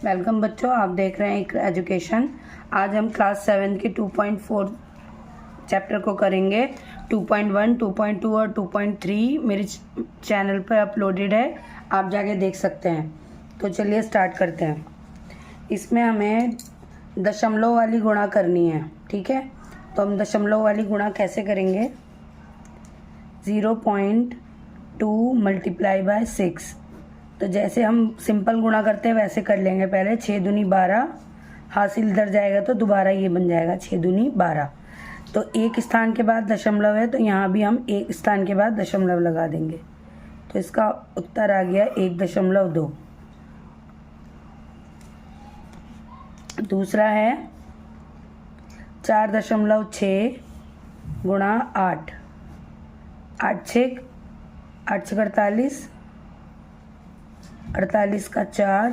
Welcome बच्चों, आप देख रहे हैं एजुकेशन। आज हम क्लास 7 के 2.4 चैप्टर को करेंगे। 2.1, 2.2 और 2.3 मेरे चैनल पर अपलोडेड है, आप जाके देख सकते हैं। तो चलिए स्टार्ट करते हैं। इसमें हमें दशमलव वाली गुणा करनी है, ठीक है। तो हम दशमलव वाली गुणा कैसे करेंगे? 0.2 मल्टीप्लाई बाय 6। तो जैसे हम सिंपल गुणा करते हैं वैसे कर लेंगे। पहले 6 दूनी 12, हासिल इधर जाएगा तो दोबारा ये बन जाएगा 6 दूनी 12। तो एक स्थान के बाद दशमलव है, तो यहाँ भी हम एक स्थान के बाद दशमलव लगा देंगे। तो इसका उत्तर आ गया 1.2। दूसरा है 4.6 गुणा 8। 8 छः 48, 48 का 4,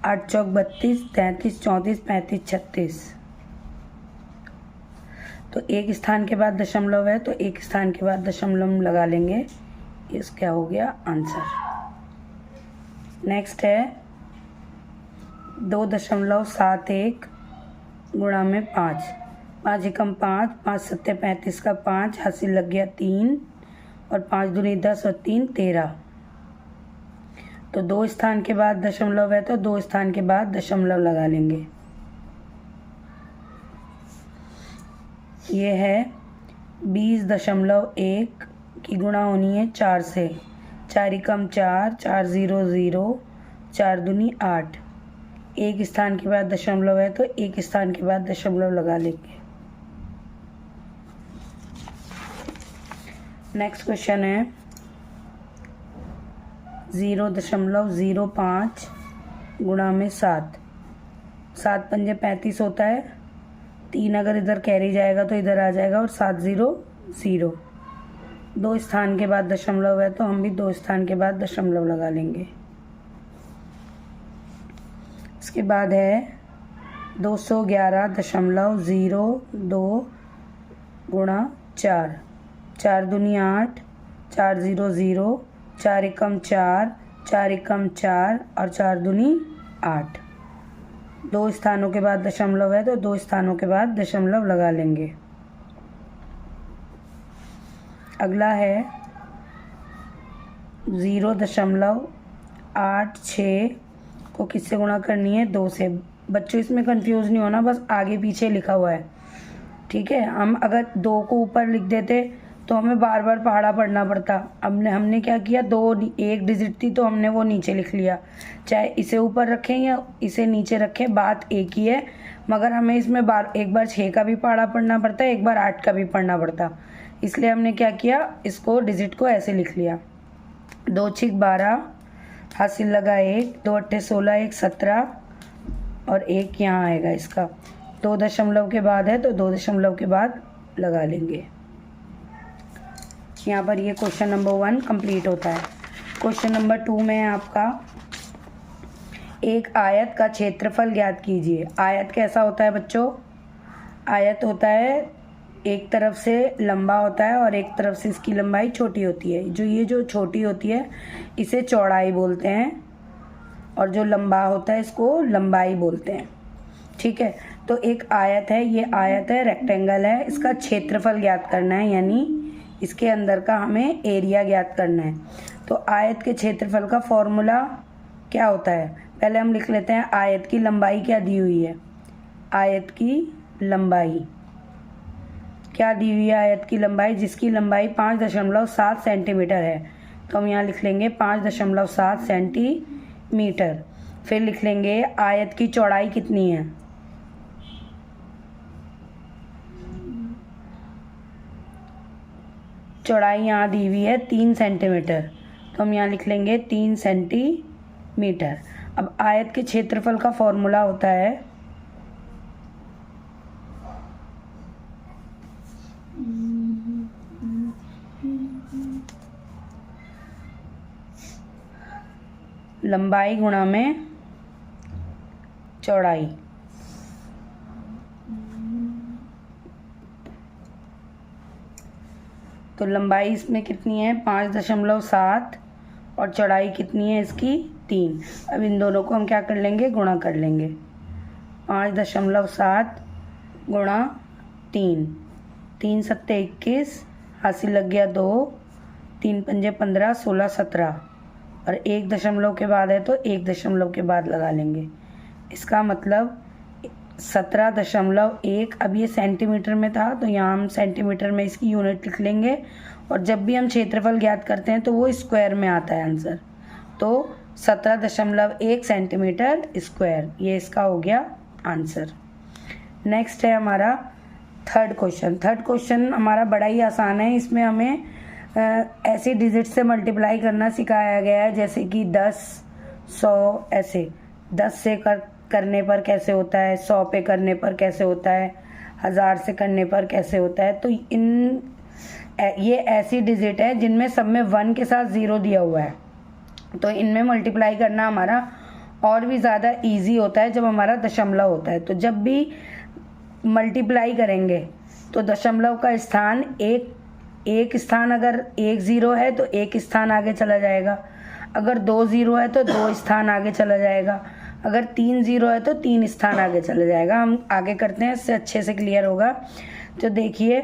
8 चौक 32, 33 34 35 36। तो एक स्थान के बाद दशमलव है, तो एक स्थान के बाद दशमलव लगा लेंगे। इस क्या हो गया आंसर। नेक्स्ट है 2.71 गुणा में 5। 5 एकम 5, 5 सत्ते 35 का 5, हासिल लग गया 3 और 5 दूनी 10 और 3 13। तो 2 स्थान के बाद दशमलव है, तो 2 स्थान के बाद दशमलव लगा लेंगे। ये है 20.1 की गुणा होनी है 4 से। 4 एकम 4, 4 0 0, 4 दूनी 8। एक स्थान के बाद दशमलव है, तो एक स्थान के बाद दशमलव लगा लेंगे। नेक्स्ट क्वेश्चन है 0.05 गुणा में 7। 7 पंजे 35 होता है। 3 अगर इधर कैरी जाएगा तो इधर आ जाएगा और 7 0 0। 2 स्थान के बाद दशमलव है, तो हम भी 2 स्थान के बाद दशमलव लगा लेंगे। इसके बाद है 211.02 गुणा 4। 4 दूनी 8, 4 0 0, 4 एकम 4, 4 एकम 4 और 4 दूनी 8। 2 स्थानों के बाद दशमलव है, तो 2 स्थानों के बाद दशमलव लगा लेंगे। अगला है 0.86 को किससे गुणा करनी है? 2 से। बच्चों इसमें कंफ्यूज नहीं होना, बस आगे पीछे लिखा हुआ है, ठीक है। हम अगर 2 को ऊपर लिख देते तो हमें बार बार पहाड़ा पढ़ना पड़ता। हमने क्या किया, 2 एक डिजिट थी तो हमने वो नीचे लिख लिया। चाहे इसे ऊपर रखें या इसे नीचे रखें, बात एक ही है। मगर हमें इसमें एक बार 6 का भी पहाड़ा पढ़ना पड़ता है, एक बार 8 का भी पढ़ना पड़ता। इसलिए हमने क्या किया, इसको डिजिट को ऐसे लिख लिया। 2 6 12, हासिल लगा 1, 2 8 16, 1 17 और 1 यहाँ आएगा इसका। 2 दशमलव के बाद है, तो 2 दशमलव के बाद लगा लेंगे। यहाँ पर ये क्वेश्चन नंबर 1 कंप्लीट होता है। क्वेश्चन नंबर 2 में आपका एक आयत का क्षेत्रफल ज्ञात कीजिए। आयत कैसा होता है बच्चों? आयत होता है एक तरफ से लंबा होता है और एक तरफ से इसकी लंबाई छोटी होती है। जो छोटी होती है इसे चौड़ाई बोलते हैं और जो लंबा होता है इसको लंबाई बोलते हैं, ठीक है। तो एक आयत है, ये आयत है, रेक्टेंगल है। इसका क्षेत्रफल ज्ञात करना है, यानी इसके अंदर का हमें एरिया ज्ञात करना है। तो आयत के क्षेत्रफल का फॉर्मूला क्या होता है? पहले हम लिख लेते हैं आयत की लंबाई क्या दी हुई है। आयत की लंबाई क्या दी हुई है? आयत की लंबाई, जिसकी लंबाई 5.7 सेंटीमीटर है। तो हम यहाँ लिख लेंगे 5.7 सेंटीमीटर। फिर लिख लेंगे आयत की चौड़ाई कितनी है। चौड़ाई यहाँ दी हुई है 3 सेंटीमीटर, तो हम यहाँ लिख लेंगे 3 सेंटीमीटर। अब आयत के क्षेत्रफल का फॉर्मूला होता है लंबाई गुणा में चौड़ाई। तो लंबाई इसमें कितनी है? 5.7 और चौड़ाई कितनी है इसकी? 3। अब इन दोनों को हम क्या कर लेंगे, गुणा कर लेंगे। 5.7 गुणा 3, 3 सत्ते 21, हासिल लग गया 2, 3 पंजे 15, 16 17, और 1 दशमलव के बाद है तो 1 दशमलव के बाद लगा लेंगे। इसका मतलब 17.1। अब ये सेंटीमीटर में था तो यहाँ हम सेंटीमीटर में इसकी यूनिट लिख लेंगे, और जब भी हम क्षेत्रफल ज्ञात करते हैं तो वो स्क्वायर में आता है आंसर। तो 17.1 सेंटीमीटर स्क्वायर, ये इसका हो गया आंसर। नेक्स्ट है हमारा थर्ड क्वेश्चन। थर्ड क्वेश्चन हमारा बड़ा ही आसान है। इसमें हमें ऐसे डिजिट से मल्टीप्लाई करना सिखाया गया है, जैसे कि 10, 100, ऐसे 10 से करने पर कैसे होता है, 100 पे करने पर कैसे होता है, 1000 से करने पर कैसे होता है। तो ये ऐसी डिजिट है जिनमें सब में 1 के साथ 0 दिया हुआ है, तो इनमें मल्टीप्लाई करना हमारा और भी ज़्यादा इजी होता है जब हमारा दशमलव होता है। तो जब भी मल्टीप्लाई करेंगे तो दशमलव का स्थान एक स्थान, अगर 1 0 है तो 1 स्थान आगे चला जाएगा, अगर 2 0 है तो 2 स्थान आगे चला जाएगा, अगर 3 0 है तो 3 स्थान आगे चला जाएगा। हम आगे करते हैं, इससे अच्छे से क्लियर होगा। तो देखिए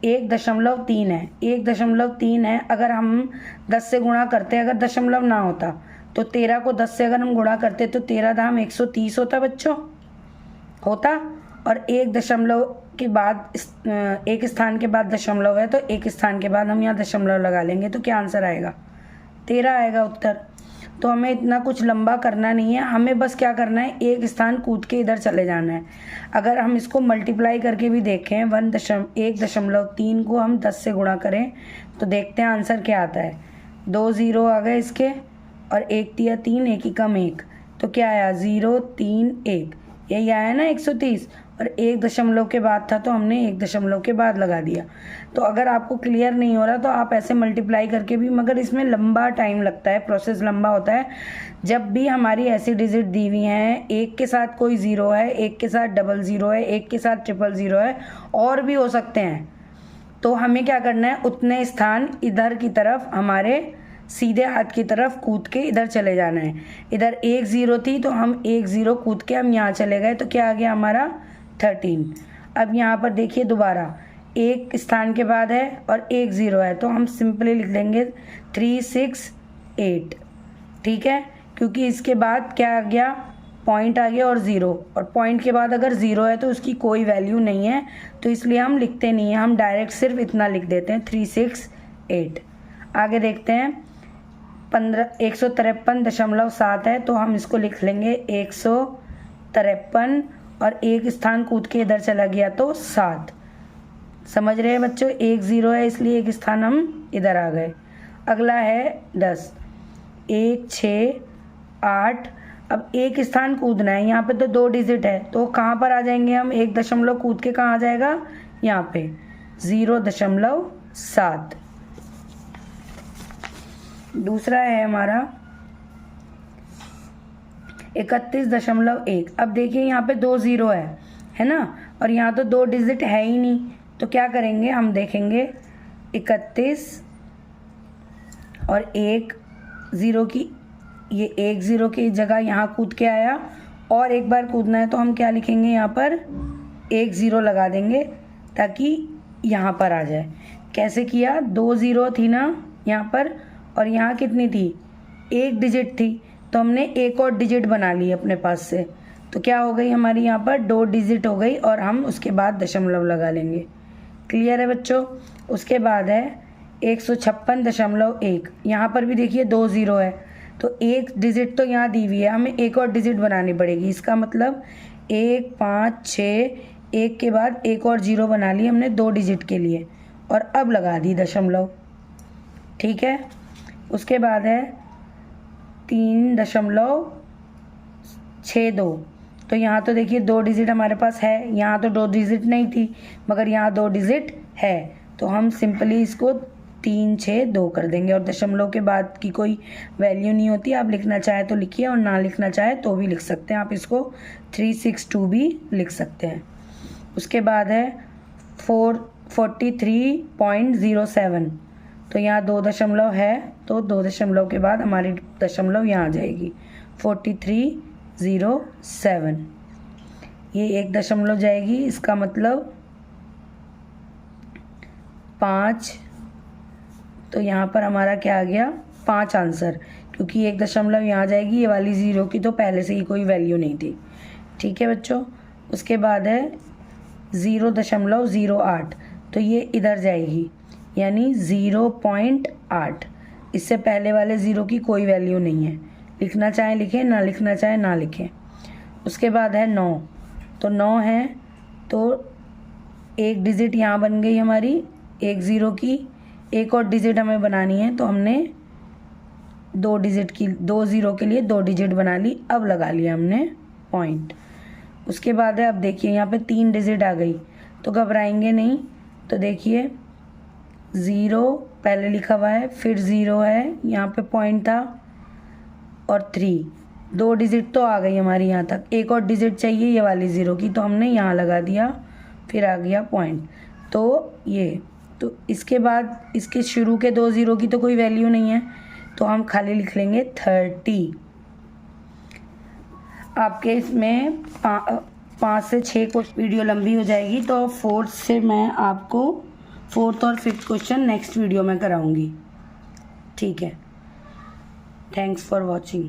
1.3 है, 1.3 है। अगर हम 10 से गुणा करते, अगर दशमलव ना होता तो 13 को 10 से अगर हम गुणा करते तो 13 दाम 130 होता बच्चों, होता। और 1 दशमलव के बाद, एक स्थान के बाद दशमलव है तो 1 स्थान के बाद हम यहाँ दशमलव लगा लेंगे, तो क्या आंसर आएगा, 13 आएगा उत्तर। तो हमें इतना कुछ लंबा करना नहीं है, हमें बस क्या करना है, एक स्थान कूद के इधर चले जाना है। अगर हम इसको मल्टीप्लाई करके भी देखें, 1.3 को हम 10 से गुणा करें तो देखते हैं आंसर क्या आता है। 2 0 आ गए इसके, और 1 तिया 3, 1 एकम 1, तो क्या आया 0 3 1, यही आया ना 130। और 1 दशमलव के बाद था तो हमने 1 दशमलव के बाद लगा दिया। तो अगर आपको क्लियर नहीं हो रहा तो आप ऐसे मल्टीप्लाई करके भी, मगर इसमें लंबा टाइम लगता है, प्रोसेस लंबा होता है। जब भी हमारी ऐसी डिजिट दी हुई हैं, 1 के साथ कोई 0 है, 1 के साथ 00 है, 1 के साथ 000 है, और भी हो सकते हैं, तो हमें क्या करना है, उतने स्थान इधर की तरफ, हमारे सीधे हाथ की तरफ कूद के इधर चले जाना है। इधर 1 0 थी तो हम 1 0 कूद के हम यहाँ चले गए, तो क्या आ गया हमारा 13। अब यहाँ पर देखिए दोबारा 1 स्थान के बाद है और 1 0 है, तो हम सिंपली लिख देंगे 3 6 8, ठीक है, क्योंकि इसके बाद क्या आ गया, पॉइंट आ गया और 0, और पॉइंट के बाद अगर 0 है तो उसकी कोई वैल्यू नहीं है, तो इसलिए हम लिखते नहीं हैं, हम डायरेक्ट सिर्फ इतना लिख देते हैं 3 6 8। आगे देखते हैं 153.7 है, तो हम इसको लिख लेंगे 153, और 1 स्थान कूद के इधर चला गया तो 7। समझ रहे हैं बच्चों, 1 0 है इसलिए 1 स्थान हम इधर आ गए। अगला है 10, 1 6 8। अब 1 स्थान कूदना है, यहाँ पे तो 2 डिजिट है, तो कहाँ पर आ जाएंगे हम, 1 दशमलव कूद के कहाँ आ जाएगा, यहाँ पे 0.7। दूसरा है हमारा 31.1। अब देखिए यहाँ पे 2 0 है ना, और यहाँ तो 2 डिजिट है ही नहीं, तो क्या करेंगे, हम देखेंगे 31 और 1 0 की, ये 1 0 की जगह यहाँ कूद के आया, और एक बार कूदना है तो हम क्या लिखेंगे, यहाँ पर 1 0 लगा देंगे ताकि यहाँ पर आ जाए। कैसे किया, 2 0 थी ना यहाँ पर, और यहाँ कितनी थी, 1 डिजिट थी, तो हमने एक और डिजिट बना ली अपने पास से, तो क्या हो गई हमारी यहाँ पर 2 डिजिट हो गई, और हम उसके बाद दशमलव लगा लेंगे। क्लियर है बच्चों। उसके बाद है 156.1। यहाँ पर भी देखिए 2 0 है, तो 1 डिजिट तो यहाँ दी हुई है, हमें एक और डिजिट बनानी पड़ेगी। इसका मतलब 1 5 6, 1 के बाद एक और 0 बना ली हमने 2 डिजिट के लिए, और अब लगा दी दशमलव, ठीक है। उसके बाद है 3.62, तो यहाँ तो देखिए 2 डिजिट हमारे पास है, यहाँ तो 2 डिजिट नहीं थी, मगर यहाँ 2 डिजिट है, तो हम सिंपली इसको 3 6 2 कर देंगे, और दशमलव के बाद की कोई वैल्यू नहीं होती, आप लिखना चाहे तो लिखिए और ना लिखना चाहे तो भी लिख सकते हैं, आप इसको 362 भी लिख सकते हैं। उसके बाद है 43.07, तो यहाँ 2 दशमलव है, तो 2 दशमलव के बाद हमारी दशमलव यहाँ आ जाएगी 4307। ये 1 दशमलव जाएगी, इसका मतलब 5। तो यहाँ पर हमारा क्या आ गया 5 आंसर, क्योंकि 1 दशमलव यहाँ जाएगी, ये वाली 0 की तो पहले से ही कोई वैल्यू नहीं थी। ठीक है बच्चों, उसके बाद है 0.08, तो ये इधर जाएगी यानी 0.8। इससे पहले वाले 0 की कोई वैल्यू नहीं है, लिखना चाहे लिखें, ना लिखना चाहे ना लिखें। उसके बाद है 9, तो 9 है तो एक डिजिट यहाँ बन गई हमारी 1 0 की, एक और डिजिट हमें बनानी है, तो हमने 2 डिजिट की 2 0 के लिए 2 डिजिट बना ली, अब लगा लिया हमने पॉइंट। उसके बाद है, अब देखिए यहाँ पे 3 डिजिट आ गई, तो घबराएंगे नहीं। तो देखिए 0 पहले लिखा हुआ है, फिर 0 है, यहाँ पे पॉइंट था, और 3, 2 डिजिट तो आ गई हमारी यहाँ तक। एक और डिजिट चाहिए ये वाली 0 की, तो हमने यहाँ लगा दिया, फिर आ गया पॉइंट। तो ये, तो इसके बाद इसके शुरू के 2 0 की तो कोई वैल्यू नहीं है, तो हम खाली लिख लेंगे 30। आपके इसमें 5 से 6 क्वेश्चन वीडियो लंबी हो जाएगी, तो 4th से मैं आपको 4th और 5th क्वेश्चन नेक्स्ट वीडियो में कराऊंगी। ठीक है, थैंक्स फॉर वॉचिंग।